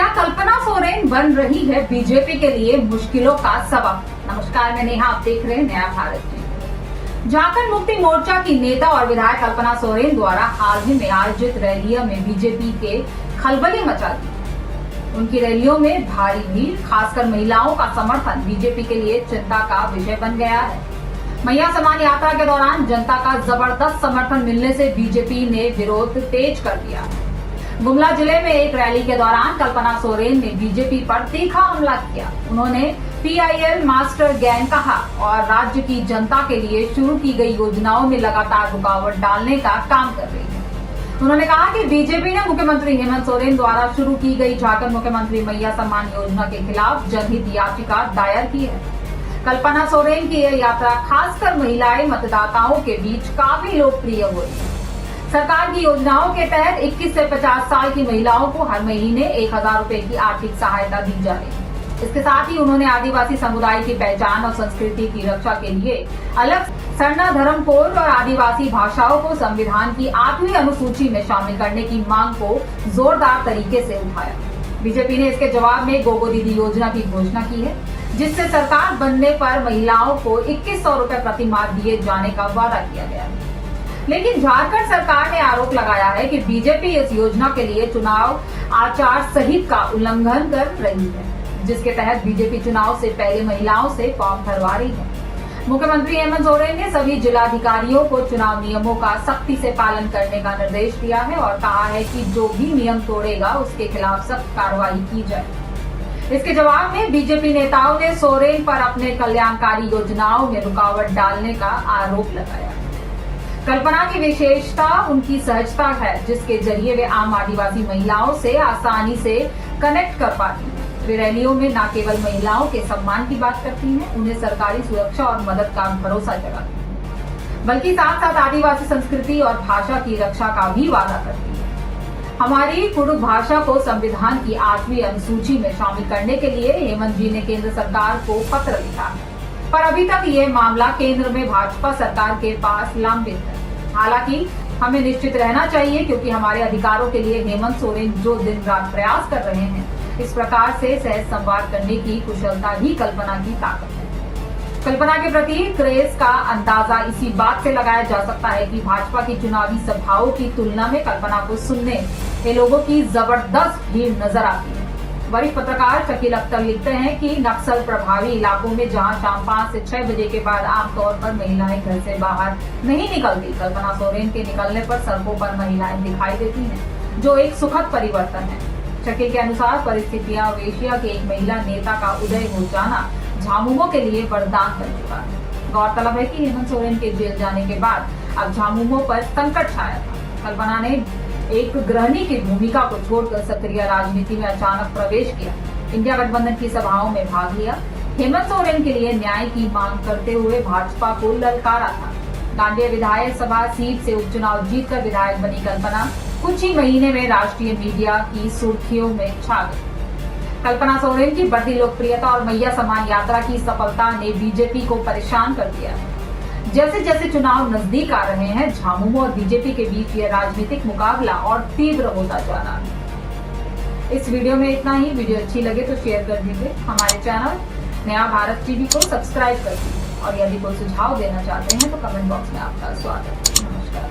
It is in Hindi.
क्या कल्पना सोरेन बन रही है बीजेपी के लिए मुश्किलों का सबब? नमस्कार, मैं नेहा, आप देख रहे हैं नया भारत टीवी। झारखंड मुक्ति मोर्चा की नेता और विधायक कल्पना सोरेन द्वारा हाल ही में आयोजित रैलियों में बीजेपी के खलबली मचा दी। उनकी रैलियों में भारी भीड़, खासकर महिलाओं का समर्थन बीजेपी के लिए चिंता का विषय बन गया है। मैया सम्मान यात्रा के दौरान जनता का जबरदस्त समर्थन मिलने से बीजेपी ने विरोध तेज कर दिया। गुमला जिले में एक रैली के दौरान कल्पना सोरेन ने बीजेपी पर तीखा हमला किया। उन्होंने PIL मास्टर गैंग कहा और राज्य की जनता के लिए शुरू की गई योजनाओं में लगातार रुकावट डालने का काम कर रही है। उन्होंने कहा कि बीजेपी ने मुख्यमंत्री हेमंत सोरेन द्वारा शुरू की गई झारखंड मुख्यमंत्री मैया सम्मान योजना के खिलाफ जनहित याचिका दायर की है। कल्पना सोरेन की यह यात्रा खासकर महिलाएं मतदाताओं के बीच काफी लोकप्रिय हुई है। सरकार की योजनाओं के तहत 21 से 50 साल की महिलाओं को हर महीने 1000 रुपए की आर्थिक सहायता दी जा रही है। इसके साथ ही उन्होंने आदिवासी समुदाय की पहचान और संस्कृति की रक्षा के लिए अलग सरना धर्म कोड और आदिवासी भाषाओं को संविधान की 8वीं अनुसूची में शामिल करने की मांग को जोरदार तरीके से उठाया। बीजेपी ने इसके जवाब में गोगो दीदी योजना की घोषणा की है, जिससे सरकार बनने पर महिलाओं को 2100 रुपए प्रति माह दिए जाने का वादा किया गया है। लेकिन झारखंड सरकार ने आरोप लगाया है कि बीजेपी इस योजना के लिए चुनाव आचार संहिता का उल्लंघन कर रही है, जिसके तहत बीजेपी चुनाव से पहले महिलाओं से फॉर्म भरवा रही है। मुख्यमंत्री हेमंत सोरेन ने सभी जिलाधिकारियों को चुनाव नियमों का सख्ती से पालन करने का निर्देश दिया है और कहा है कि जो भी नियम तोड़ेगा उसके खिलाफ सख्त कार्रवाई की जाए। इसके जवाब में बीजेपी नेताओं ने सोरेन पर अपने कल्याणकारी योजनाओं में रुकावट डालने का आरोप लगाया। कल्पना की विशेषता उनकी सहजता है, जिसके जरिए वे आम आदिवासी महिलाओं से आसानी से कनेक्ट कर पाती हैं। वे रैलियों में न केवल महिलाओं के सम्मान की बात करती हैं, उन्हें सरकारी सुरक्षा और मदद का भरोसा जगाती हैं, बल्कि साथ साथ आदिवासी संस्कृति और भाषा की रक्षा का भी वादा करती है। हमारी कुडुख भाषा को संविधान की 8वीं अनुसूची में शामिल करने के लिए हेमंत जी ने केंद्र सरकार को पत्र लिखा है, पर अभी तक ये मामला केंद्र में भाजपा सरकार के पास लंबित है। हालांकि हमें निश्चित रहना चाहिए, क्योंकि हमारे अधिकारों के लिए हेमंत सोरेन जो दिन रात प्रयास कर रहे हैं, इस प्रकार से सहज संवाद करने की कुशलता ही कल्पना की ताकत है। कल्पना के प्रति क्रेज का अंदाजा इसी बात से लगाया जा सकता है कि भाजपा की चुनावी सभाओं की तुलना में कल्पना को सुनने ये लोगों की जबरदस्त भीड़ नजर आती है। वरिष्ठ पत्रकार शकील अख्तर लिखते हैं कि नक्सल प्रभावी इलाकों में जहां शाम 5 से 6 बजे के बाद आमतौर पर महिलाएं घर से बाहर नहीं निकलती, कल्पना सोरेन के निकलने पर सड़कों पर महिलाएं दिखाई देती हैं, जो एक सुखद परिवर्तन है। शकील के अनुसार परिस्थितियां वेश्या के एक महिला नेता का उदय हो जाना झामुमो के लिए वरदान बन चुका है। गौरतलब है कि हेमंत सोरेन के जेल जाने के बाद अब झामुमो पर संकट छाया था। कल्पना ने एक गृहिणी की भूमिका को छोड़कर सक्रिय राजनीति में अचानक प्रवेश किया। इंडिया गठबंधन की सभाओं में भाग लिया। हेमंत सोरेन के लिए न्याय की मांग करते हुए भाजपा को ललकारा था। गांधी विधायक सभा सीट से उपचुनाव जीतकर विधायक बनी कल्पना कुछ ही महीने में राष्ट्रीय मीडिया की सुर्खियों में छा गई। कल्पना सोरेन की बढ़ती लोकप्रियता और मैया सम्मान यात्रा की सफलता ने बीजेपी को परेशान कर दिया है। जैसे जैसे चुनाव नजदीक आ रहे हैं, झामुमो और बीजेपी के बीच यह राजनीतिक मुकाबला और तीव्र होता जा रहा है। इस वीडियो में इतना ही। वीडियो अच्छी लगे तो शेयर कर दीजिए। हमारे चैनल नया भारत टीवी को सब्सक्राइब कर दीजिए और यदि कोई सुझाव देना चाहते हैं तो कमेंट बॉक्स में आपका स्वागत है। नमस्कार।